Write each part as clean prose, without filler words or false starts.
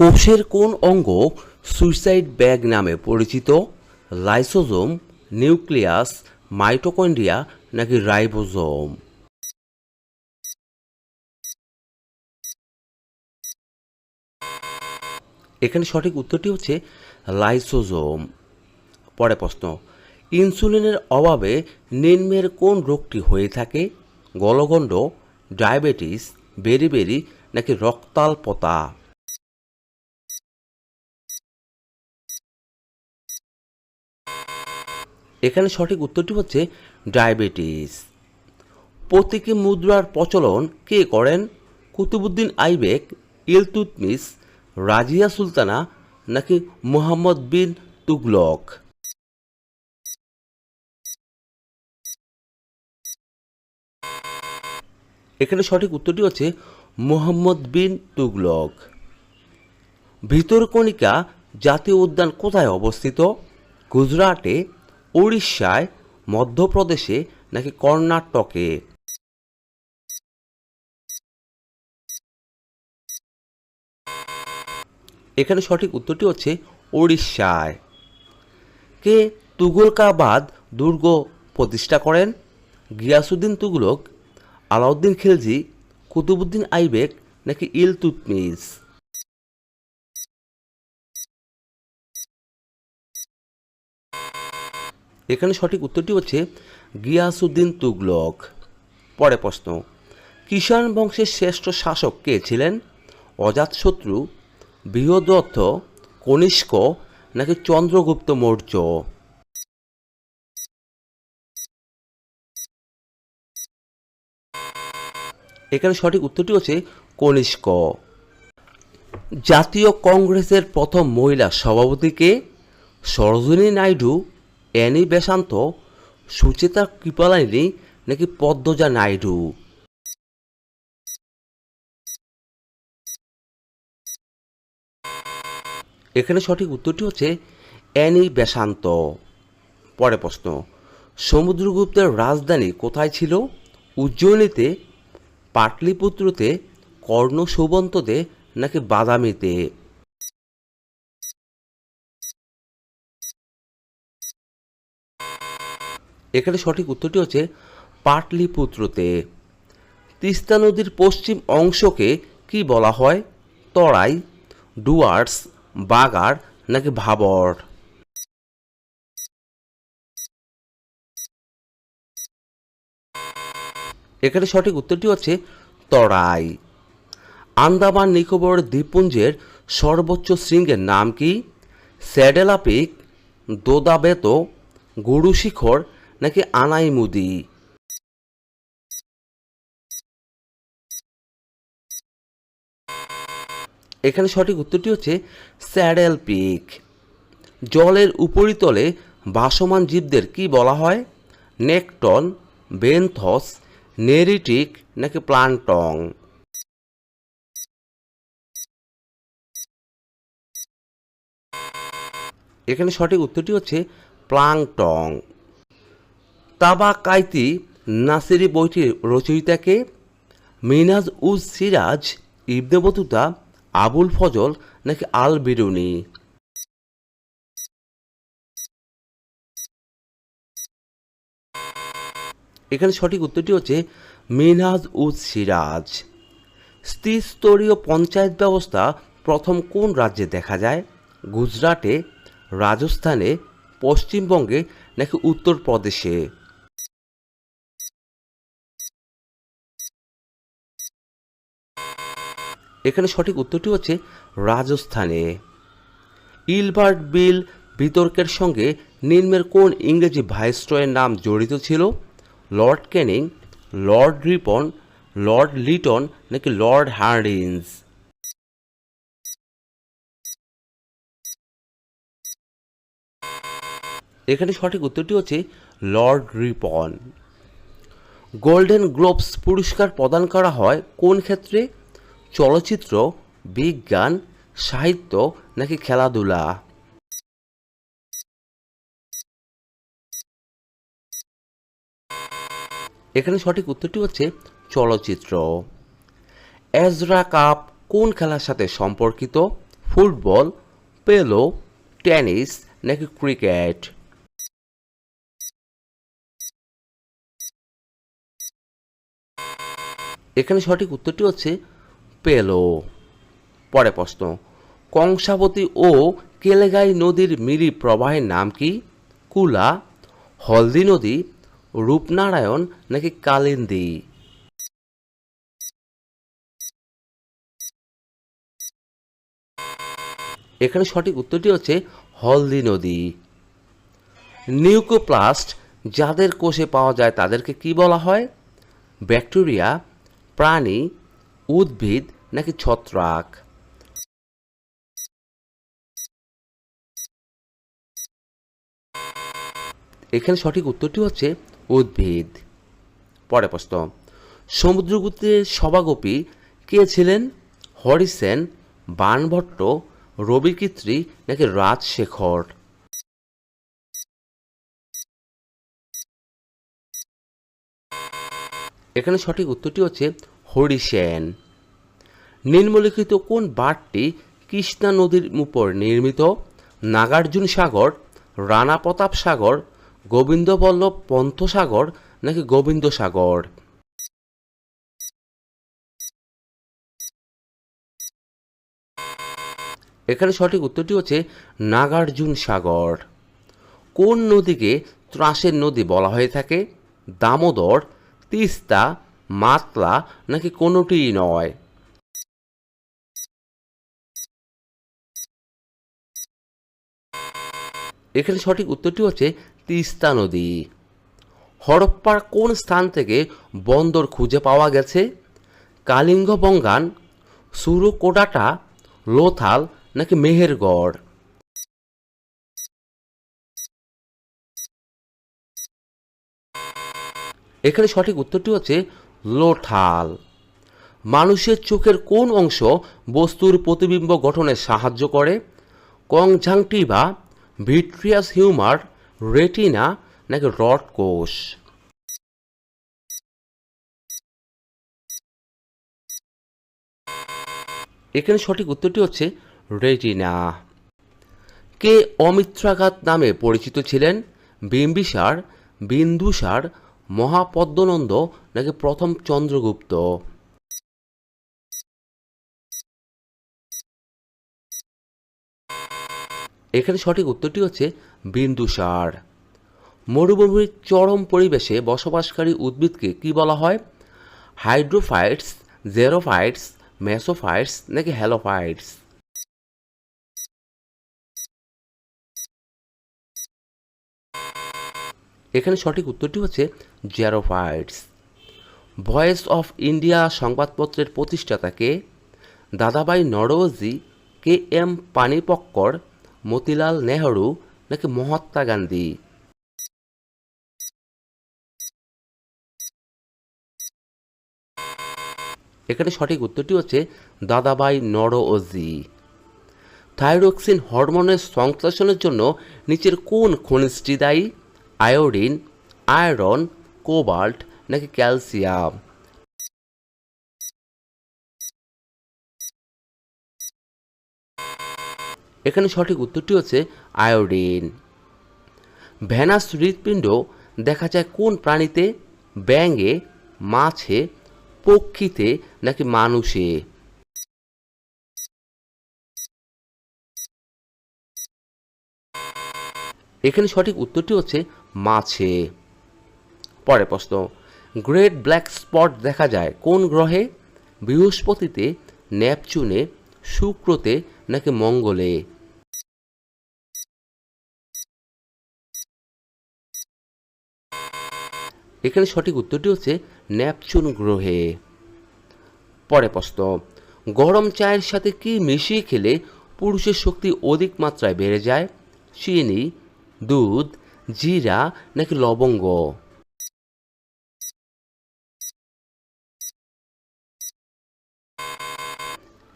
কোষের কোন অঙ্গ সুইসাইড ব্যাগ নামে পরিচিত? লাইসোজোম, নিউক্লিয়াস, মাইটোকন্ড্রিয়া নাকি রাইবোজোম? এখানে সঠিক উত্তরটি হচ্ছে লাইসোজোম। পরে প্রশ্ন, ইনসুলিনের অভাবে নিম্নের কোন রোগটি হয়ে থাকে? গলগণ্ড, ডায়াবেটিস, বেরিবেরি নাকি রক্তাল্পতা? এখানে সঠিক উত্তরটি হচ্ছে ডায়াবেটিস। প্রতীকী মুদ্রার প্রচলন কে করেন? কুতুবুদ্দিন আইবেক, ইলতুৎমিশ, রাজিয়া সুলতানা নাকি মুহাম্মদ বিন তুগলক? এখানে সঠিক উত্তরটি হচ্ছে মুহাম্মদ বিন তুগলক। ভিতরকণিকা জাতীয় উদ্যান কোথায় অবস্থিত? গুজরাটে, উড়িষ্যায়, মধ্যপ্রদেশে নাকি কর্ণাটকে? এখানে সঠিক উত্তরটি হচ্ছে উড়িষ্যায়। কে তুগলকাবাদ দুর্গ প্রতিষ্ঠা করেন? গিয়াসুদ্দিন তুগলক, আলাউদ্দিন খিলজি, কুতুবুদ্দিন আইবেক নাকি ইলতুৎমিশ? এখানে সঠিক উত্তরটি হচ্ছে গিয়াসুদ্দিন তুগলক। পরে প্রশ্ন, কিষাণ বংশের শ্রেষ্ঠ শাসক কে ছিলেন? অজাতশত্রু, বৃহদত্ত, কনিষ্ক নাকি চন্দ্রগুপ্ত মৌর্য? এখানে সঠিক উত্তরটি হচ্ছে কনিষ্ক। জাতীয় কংগ্রেসের প্রথম মহিলা সভাপতি কে? সরোজিনী নাইডু, অ্যানি বেসান্ত, সুচেতা কৃপালানি নাকি পদ্মজা নাইডু? এখানে সঠিক উত্তরটি হচ্ছে অ্যানি বেসান্ত। পরে প্রশ্ন, সমুদ্রগুপ্তের রাজধানী কোথায় ছিল? উজ্জয়িনীতে, পাটলিপুত্রতে, কর্ণ সুবন্ততে নাকি বাদামীতে? এখানে সঠিক উত্তরটি হচ্ছে পাটলিপুত্রতে। তিস্তা নদীর পশ্চিম অংশকে কি বলা হয়? তরাই, ডুয়ার্স, বাগার নাকি ভাবর? এখানে সঠিক উত্তরটি হচ্ছে তরাই। আন্দামান নিকোবর দ্বীপপুঞ্জের সর্বোচ্চ শৃঙ্গের নাম কি? স্যাডেলা পিক, দোদাবেতো, গুরু শিখর নাকি আনাইমুদি? এখানে সঠিক উত্তরটি হচ্ছে স্যাডেল পিক। জলের উপরিতলে ভাসমান জীবদের কি বলা হয়? নেকটন, বেনথস, নেরিটিক নাকি প্লান্টং? এখানে সঠিক উত্তরটি হচ্ছে প্লাংটং। তাবাকাইতি নাসিরি বইটির রচয়িতাকে? মিনহাজ উজ সিরাজ, ইবনে বতুতা, আবুল ফজল নাকি আল বিরুনি? এখানে সঠিক উত্তরটি হচ্ছে মিনহাজ উজ সিরাজ। ত্রিস্তরীয় পঞ্চায়েত ব্যবস্থা প্রথম কোন রাজ্যে দেখা যায়? গুজরাটে, রাজস্থানে, পশ্চিমবঙ্গে নাকি উত্তরপ্রদেশে? এখানে সঠিক উত্তরটি হচ্ছে রাজস্থানে। ইলবার্ট বিল বিতর্কের সঙ্গে নিম্নের কোন ইংরেজি ভাইসরয়ের নাম জড়িত ছিল? Lord Canning, Lord Ripon, Lord Liton নাকি লর্ড হার্ডিঞ্জ? এখানে সঠিক উত্তরটি হচ্ছে লর্ড রিপন। গোল্ডেন গ্লোবস পুরস্কার প্রদান করা হয় কোন ক্ষেত্রে? চলচ্চিত্র, বিজ্ঞান, সাহিত্য নাকি খেলাধুলা? এখানে সঠিক উত্তরটি হচ্ছে চলচ্চিত্র। এজরা কাপ কোন খেলার সাথে সম্পর্কিত? ফুটবল, পেলো, টেনিস নাকি ক্রিকেট? এখানে সঠিক উত্তরটি হচ্ছে পেলো। পরে প্রশ্ন, কংসাবতী ও কেলেগাই নদীর মিলি প্রবাহের নাম কি? কুলা, হলদি নদী, রূপনারায়ণ নাকি কালিন্দী? এখানে সঠিক উত্তরটি হচ্ছে হলদি নদী। নিউক্লোপ্লাস্ট যাদের কোষে পাওয়া যায় তাদেরকে কি বলা হয়? ব্যাকটেরিয়া, প্রাণী, উদ্ভিদ নাকি ছত্রাক? এখানে সঠিক উত্তরটি হচ্ছে উদ্ভিদ। পরে প্রশ্ন, সমুদ্রগুপ্তের সভাকবি কে ছিলেন? হরিসেন, বাণভট্ট, রবিকৃত্রি নাকি রাজশেখর? এখানে সঠিক উত্তরটি হচ্ছে হরিসেন। নিম্নলিখিত কোন বাঁধটি কৃষ্ণা নদীর উপর নির্মিত? নাগার্জুন সাগর, রানা প্রতাপ সাগর, গোবিন্দবল্লভ পন্থ সাগর নাকি গোবিন্দ সাগর? এখানে সঠিক উত্তরটি হচ্ছে নাগার্জুন সাগর। কোন নদীকে ত্রাসের নদী বলা হয়ে থাকে? দামোদর, তিস্তা, মাতলা নাকি কোনোটিই নয়? এখানে সঠিক উত্তরটি হচ্ছে তিস্তা নদী। হরপ্পার কোন স্থান থেকে বন্দর খুঁজে পাওয়া গেছে? কালিঙ্গবঙ্গান, সুরকোটাটা, লোথাল নাকি মেহেরগড়? এখানে সঠিক উত্তরটি হচ্ছে লোথাল। মানুষের চোখের কোন অংশ বস্তুর প্রতিবিম্ব গঠনে সাহায্য করে? কনজাংটিভা, ভিট্রিয়াস হিউমার, রেটিনা নাকি রড কোষ? এখানে সঠিক উত্তরটি হচ্ছে রেটিনা। কে অমিত্রাঘাত নামে পরিচিত ছিলেন? বিম্বিসার, বিন্দুসার, মহাপদ্মনন্দ নাকি প্রথম চন্দ্রগুপ্ত? এখানে সঠিক উত্তরটি হচ্ছে বিন্দুসার। মরুভূমির চরম পরিবেশে বসবাসকারী উদ্ভিদকে কি বলা হয়? হাইড্রোফাইটস, জেরোফাইটস, মেসোফাইটস নাকি হ্যালোফাইটস? এখানে সঠিক উত্তরটি হচ্ছে জেরোফাইটস। ভয়েস অফ ইন্ডিয়া সংবাদপত্রের প্রতিষ্ঠাতা কে? দাদাভাই নওরোজি, কে এম পানিপক্কর, মতিলাল নেহরু নাকি মহাত্মা গান্ধী? এখানে সঠিক উত্তরটি হচ্ছে দাদাভাই নওরোজি। থাইরক্সিন হরমোনের সংশ্লেষণের জন্য নিচের কোন খনিজটি দায়ী? আয়োডিন, আয়রন, কোবাল্ট নাকি ক্যালসিয়াম? এখানে সঠিক উত্তরটি হচ্ছে আয়োডিন। ভ্যানাস হৃৎপিণ্ড দেখা যায় কোন প্রাণীতে? ব্যাঙে, মাছে, পক্ষীতে নাকি মানুষে? এখানে সঠিক উত্তরটি হচ্ছে মাছে। পরের প্রশ্ন, গ্রেট ব্ল্যাক স্পট দেখা যায় কোন গ্রহে? বৃহস্পতিতে, নেপচুনে, শুক্রতে নাকি মঙ্গলে? এখানে সঠিক উত্তরটি হচ্ছে নেপচুন গ্রহে। পরের প্রশ্ন, গরম চায়ের সাথে কি মিশিয়ে খেলে পুরুষের শক্তি অধিক মাত্রায় বেড়ে যায়? চিনি, দুধ, জিরা নাকি লবঙ্গ?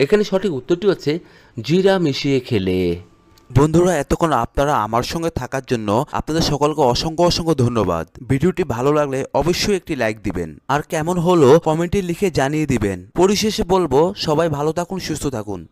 এখানে সঠিক উত্তরটি হচ্ছে জিরা মিশিয়ে খেলে। বন্ধুরা, এতক্ষণ আপনারা আমার সঙ্গে থাকার জন্য আপনাদের সকলকে অসংখ্য অসংখ্য ধন্যবাদ। ভিডিওটি ভালো লাগলে অবশ্যই একটি লাইক দিবেন, আর কেমন হলো কমেন্টে লিখে জানিয়ে দিবেন। পরিশেষে বলবো, সবাই ভালো থাকুন, সুস্থ থাকুন।